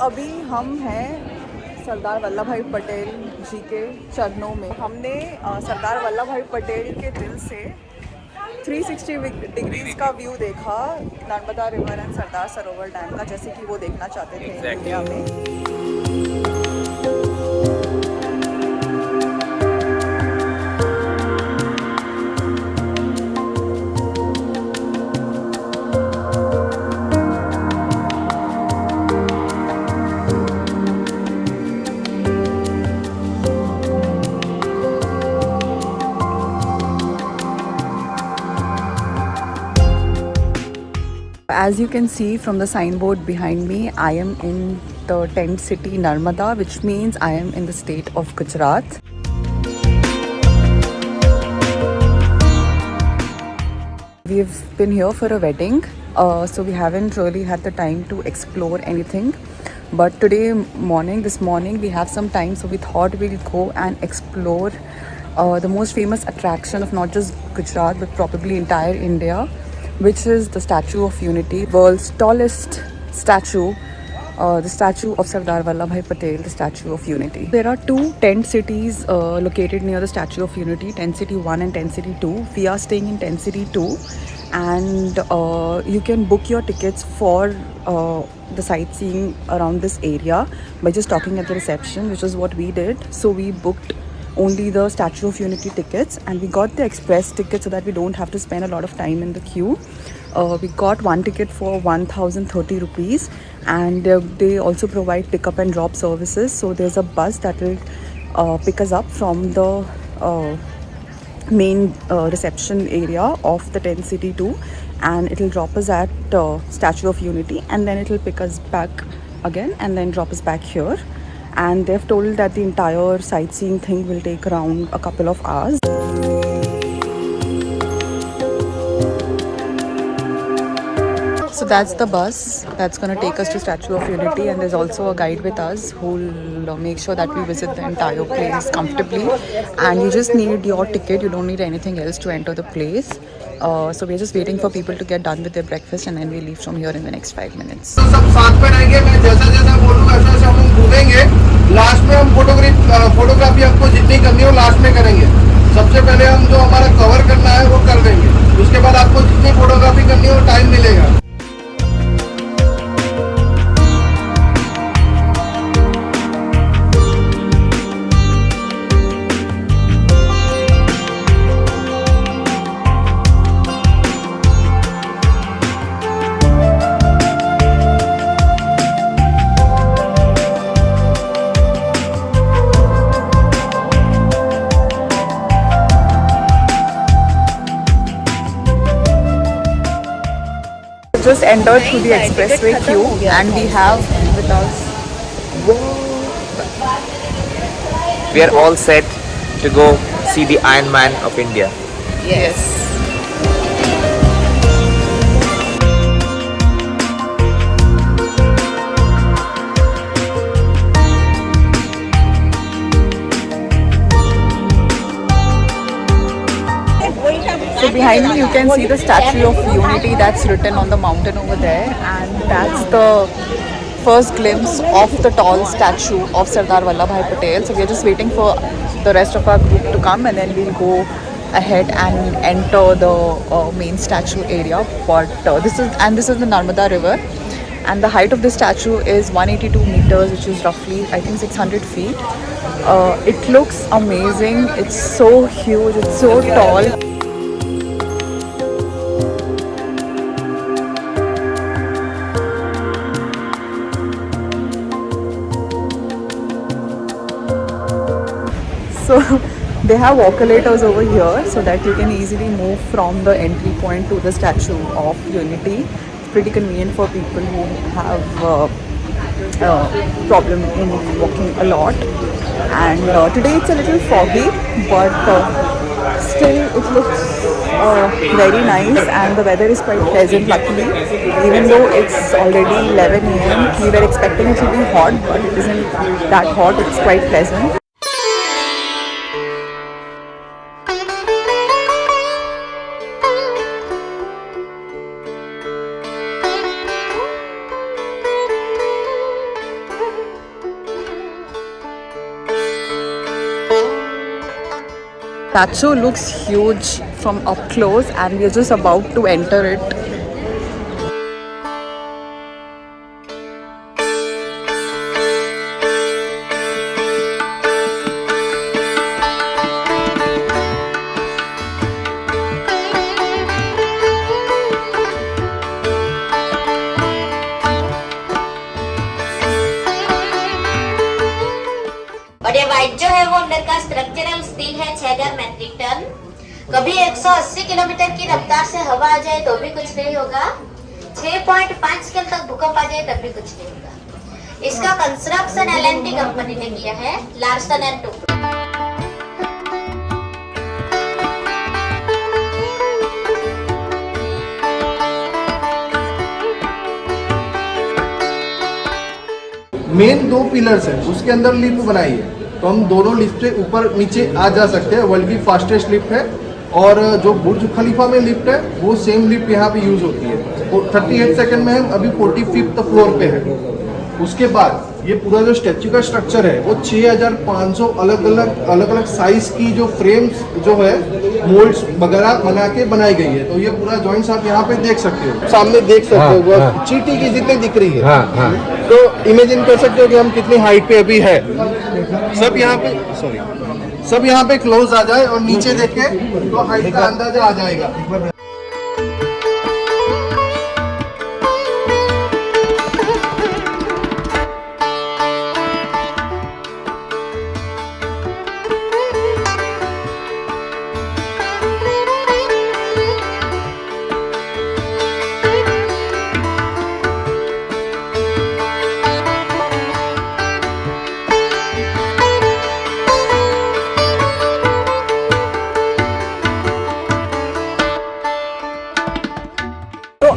अभी हम हैं सरदार वल्लभ भाई पटेल जी के चरणों में। हमने सरदार वल्लभ भाई पटेल के दिल से 360 डिग्रीज का व्यू देखा Narmada river and Sardar Sarovar dam का, जैसे कि वो देखना चाहते थे इंडिया में। As you can see from the signboard behind me, I am in the tent city Narmada, which means I am in the state of Gujarat. We've been here for a wedding, so we haven't really had the time to explore anything. But this morning, we have some time, so we thought we'll go and explore the most famous attraction of not just Gujarat, but probably entire India, which is the Statue of Unity, world's tallest statue, the statue of Sardar Vallabhbhai Patel, the Statue of Unity. There are two tent cities located near the Statue of Unity, Tent City 1 and Tent City 2. We are staying in Tent City 2, and you can book your tickets for the sightseeing around this area by just talking at the reception, which is what we did. So we booked only the Statue of Unity tickets, and we got the express ticket so that we don't have to spend a lot of time in the queue. We got one ticket for 1030 rupees, and they also provide pick up and drop services. So there's a bus that will pick us up from the main reception area of the Tent City 2, and it'll drop us at Statue of Unity, and then it'll pick us back again and then drop us back here. And they've told that the entire sightseeing thing will take around a couple of hours. So that's the bus that's going to take us to Statue of Unity, and there's also a guide with us who will make sure that we visit the entire place comfortably. And you just need your ticket, you don't need anything else to enter the place. So we're just waiting for people to get done with their breakfast, and then we leave from here in the next 5 minutes. सब साथ में रहेंगे, मैं जैसा जैसा बोलूँगा वैसा हम घूमेंगे। लास्ट में हम फोटोग्राफी आपको जितनी करनी हो लास्ट में करेंगे। सबसे पहले हम जो हमारा कवर करना है वो कर देंगे, उसके बाद आपको जितनी फोटोग्राफी करनी हो टाइम मिलेगा। Just entered through the expressway queue, and we have with us. We are all set to go see the Iron Man of India. Yes. So behind me you can see the Statue of Unity that's written on the mountain over there, and that's the first glimpse of the tall statue of Sardar Vallabhbhai Patel. So we are just waiting for the rest of our group to come, and then we'll go ahead and enter the main statue area. But this is the Narmada River, and the height of the statue is 182 meters, which is roughly I think 600 feet. It looks amazing. It's so huge. It's so tall. So they have walkolators over here so that you can easily move from the entry point to the Statue of Unity. It's pretty convenient for people who have problem in walking a lot. And today it's a little foggy, but still it looks very nice, and the weather is quite pleasant luckily. Even though it's already 11 AM, we were expecting it to be hot, but it isn't that hot. It's quite pleasant. Statue looks huge from up close, and we are just about to enter it. और ये white जो है वो अंदर का structural steel है 6000 metric ton. कभी 180 kilometre की रफ्तार से हवा आ जाए तो भी कुछ नहीं होगा, 6.5 स्केल तक भूकंप आ जाए तब भी कुछ नहीं होगा। इसका कंस्ट्रक्शन L&T कंपनी ने किया है, Larsen and Toubro. Main 2 pillars है, उसके अंदर लिफ्ट बनाई है, तो हम दोनों लिफ्ट से ऊपर नीचे आ जा सकते हैं। वर्ल्ड की फास्टेस्ट लिफ्ट है। और जो बुर्ज खलीफा में लिफ्ट है वो सेम लिफ्ट यहाँ पे यूज होती है। 38 सेकंड में हम अभी 45th फ्लोर पे है। उसके बाद ये पूरा जो स्टैच्यू का स्ट्रक्चर है वो 6500 अलग अलग साइज की जो फ्रेम्स जो है मोल्ड्स वगैरह बना के बनाई गई है। तो ये पूरा जॉइंट्स आप यहाँ पे देख सकते हो, सामने देख सकते हो, चींटी की जितनी दिख रही है। तो इमेजिन कर सकते हो कि हम कितनी हाइट पे अभी है। सब यहाँ पे क्लोज आ जाए और नीचे देखे तो हाइट का अंदाजा आ जाएगा।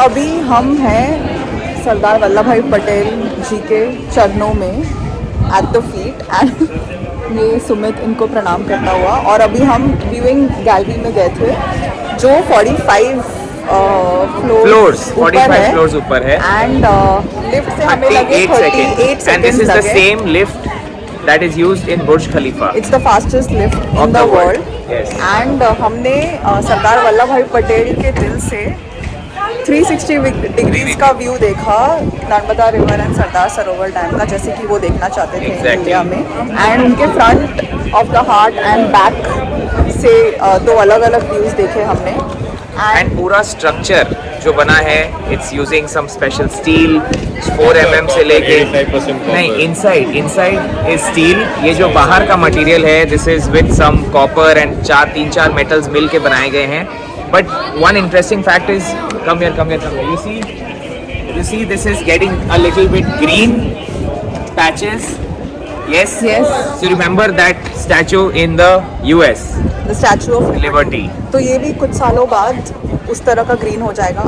अभी हम हैं सरदार वल्लभ भाई पटेल जी के चरणों में एट द फीट, एंड ये सुमित इनको प्रणाम करता हुआ। और अभी हम व्यूइंग गैलरी में गए थे जो 45 फ्लोर्स ऊपर है एंड लिफ्ट से हमें लगे 38 seconds and this is the same lift that is used in Burj Khalifa. It's the fastest lift in the world. Yes. And हमने सरदार वल्लभ भाई पटेल के दिल से 360 डिग्रीज का व्यू देखा Narmada river and Sardar Sarovar dam का, जैसे कि वो देखना चाहते थे इंडिया में। एंड उनके front of the heart and back से 2 अलग अलग व्यूज देखे हमने। एंड पूरा स्ट्रक्चर जो बना है it's using some special steel 4 mm से लेके नहीं इनसाइड इज स्टील। ये जो बाहर का मटेरियल है this is with some copper and 3-4 metals मिल के बनाए गए हैं। But one interesting fact is, come here. You see, this is getting a little bit green patches. Yes. So remember that statue in the US, the Statue of Liberty. तो ये भी कुछ सालों बाद उस तरह का green हो जाएगा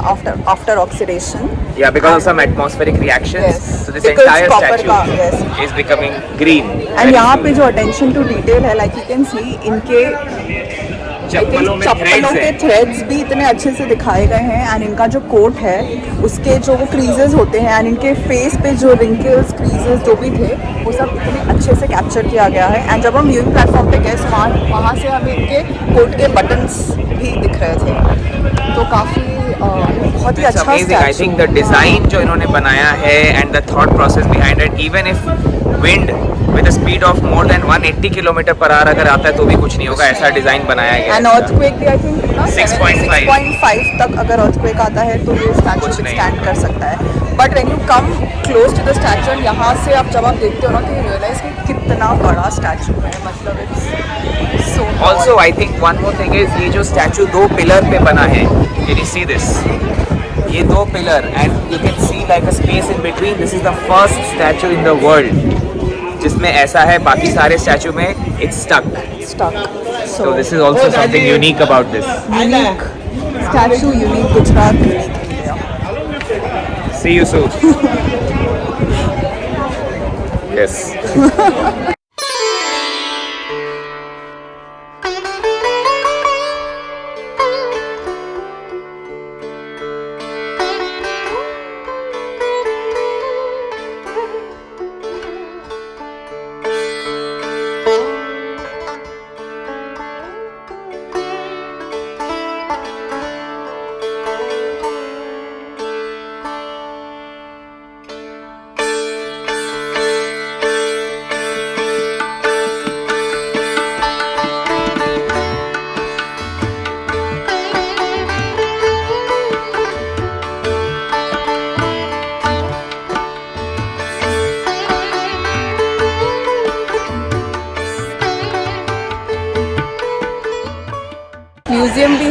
after oxidation. Yeah, because of some atmospheric reactions. Yes. So this Because entire copper statue yes. is becoming green. And यहाँ पे जो attention to detail है, like you can see, इनके चप्पलों में के थ्रेड्स भी इतने अच्छे से दिखाए गए हैं। एंड इनका जो कोट है उसके जो वो क्रीजेस होते हैं एंड इनके फेस पे जो रिंकल्स क्रीजेस जो भी थे वो सब इतने अच्छे से कैप्चर किया गया है। एंड जब हम व्यूइंग प्लेटफॉर्म पे गए वहाँ से हमें इनके कोट के बटन्स भी दिख रहे थे। तो काफ़ी बहुत ही अच्छा amazing. I think the design जो इन्होंने बनाया है and the thought process behind it, even if wind with a speed of more than 180 km/h अगर आता है तो भी कुछ नहीं होगा, ऐसा डिजाइन बनाया गया है। एंड अर्थक्वेक भी आई थिंक 6.5 तक अगर अर्थक्वेक आता है तो ये स्टैचू स्टैंड कर सकता है। But when you come close to the statue यहाँ से आप जब आप देखते हो ना तो यू रियलाइज कि कितना बड़ा स्टैचू है, मतलब it's so. Also I think one more thing is ये जो स्टैचू 2 पिलर पे बना है, कैन यू सी दिस, ये 2 pillar and you can see like a space in between. This is the first statue in the world जिसमें ऐसा है, बाकी सारे स्टैचू में it's stuck. So this is also something unique about this. Unique statue, unique Gujarat, unique India. See you soon. Yes.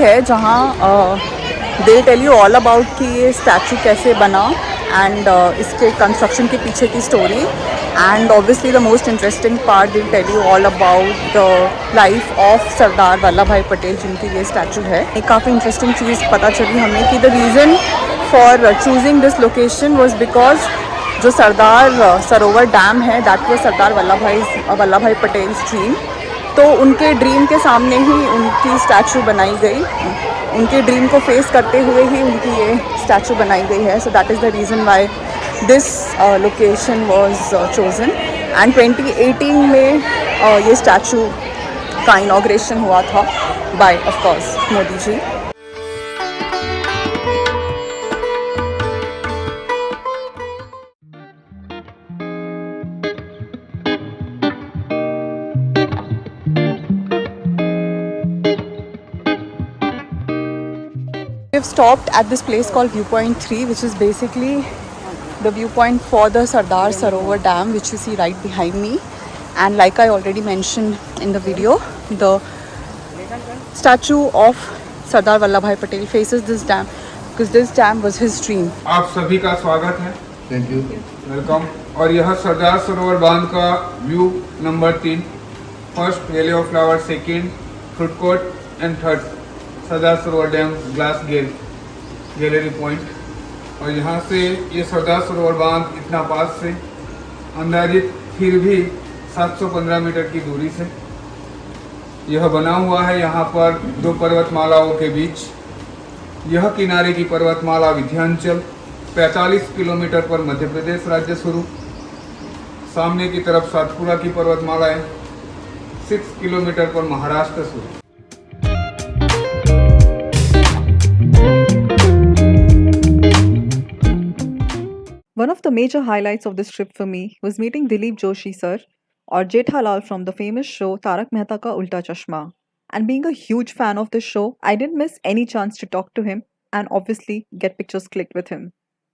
है जहाँ they tell you all about कि ये स्टैचू कैसे बना एंड इसके कंस्ट्रक्शन के पीछे की story and obviously the most interesting part they tell you all about the life of Sardar Vallabhbhai Patel जिनकी ये स्टैचू है। एक काफ़ी इंटरेस्टिंग चीज़ पता चली हमें कि the reason for choosing this location was because जो सरदार सरोवर डैम है that was Sardar Vallabhbhai Patel dream. तो उनके ड्रीम के सामने ही उनकी स्टैचू बनाई गई, उनके ड्रीम को फेस करते हुए ही उनकी ये स्टैचू बनाई गई है। So that is the reason why this location was chosen and 2018 में ये स्टैचू का इनॉग्रेशन हुआ था by of course Modi ji. We've stopped at this place called Viewpoint 3, which is basically the viewpoint for the Sardar Sarovar Dam, which you see right behind me. And like I already mentioned in the video, the statue of Sardar Vallabhbhai Patel faces this dam because this dam was his dream. आप सभी का स्वागत है, thank you. Welcome. और यह सरदार सरोवर बांध का view number 3, first valley of flower, second food court and third Sardar Sarovar dam glass gallery point. और यहाँ से ये सरदार सरोवर बांध इतना पास से अंदाजित फिर भी 715 मीटर की दूरी से यह बना हुआ है। यहाँ पर दो पर्वतमालाओं के बीच, यह किनारे की पर्वतमाला विंध्याचल 45 किलोमीटर पर मध्य प्रदेश राज्य शुरू, सामने की तरफ सातपुरा की पर्वतमालाएं 6 किलोमीटर पर महाराष्ट्र शुरू। One of the major highlights of this trip for me was meeting Dilip Joshi sir or Jethalal from the famous show Tarak Mehta Ka Ulta Chashma. And being a huge fan of this show, I didn't miss any chance to talk to him and obviously get pictures clicked with him.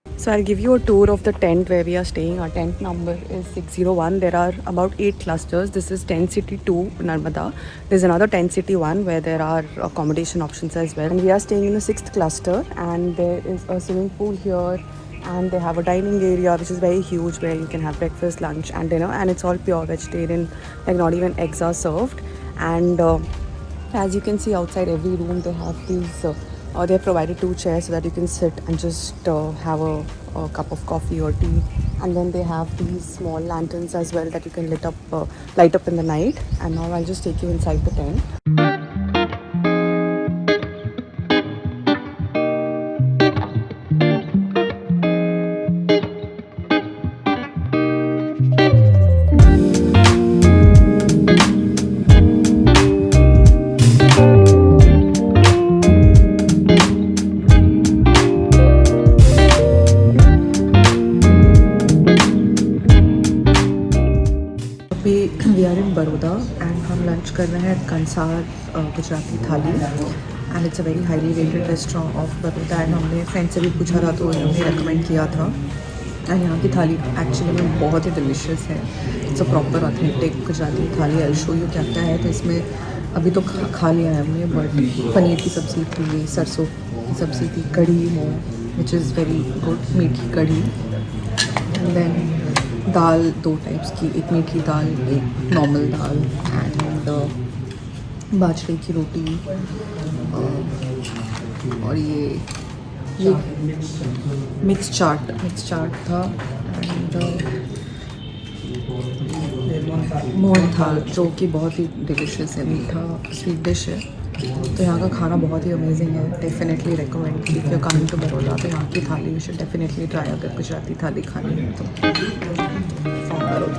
So I'll give you a tour of the tent where we are staying. Our tent number is 601. There are about 8 clusters. This is Tent City 2, Narmada. There's another Tent City 1 where there are accommodation options as well. And we are staying in the 6th cluster and there is a swimming pool here. And they have a dining area which is very huge where you can have breakfast, lunch and dinner, and it's all pure vegetarian, like not even eggs are served. And as you can see outside every room they have these they have provided 2 chairs so that you can sit and just have a cup of coffee or tea. And then they have these small lanterns as well that you can light up in the night. And now I'll just take you inside the tent. We are in Baroda and हम lunch कर रहे हैं कंसार गुजराती थाली and it's a very highly rated restaurant of Baroda. And हमने friend से भी पूछा था तो इन्होंने रेकमेंड किया था। एंड यहाँ की थाली एक्चुअली में बहुत ही डिलीशियस है। It's a proper authentic Gujarati thali. I show you क्या क्या है। तो इसमें अभी तो खा लिया है हमने, बट पनीर की सब्ज़ी थी, सरसों की सब्ज़ी थी, कढ़ी है विच इज़ वेरी गुड, मीठी कढ़ी। एंड देन दाल 2 टाइप्स की, एक मीठी दाल, एक नॉर्मल दाल एंड बाजरे की रोटी और ये मिक्स चाट था एंड मोहन थाल जो कि बहुत ही डिलिशियस है, मीठा स्वीट डिश है। तो यहाँ का खाना बहुत ही अमेजिंग है। Definitely recommend if you coming to Baroda तो यहाँ की थाली यू शुड डेफिनेटली ट्राई अगर गुजराती थाली खानी है तो। फ्रॉम बड़ौदा।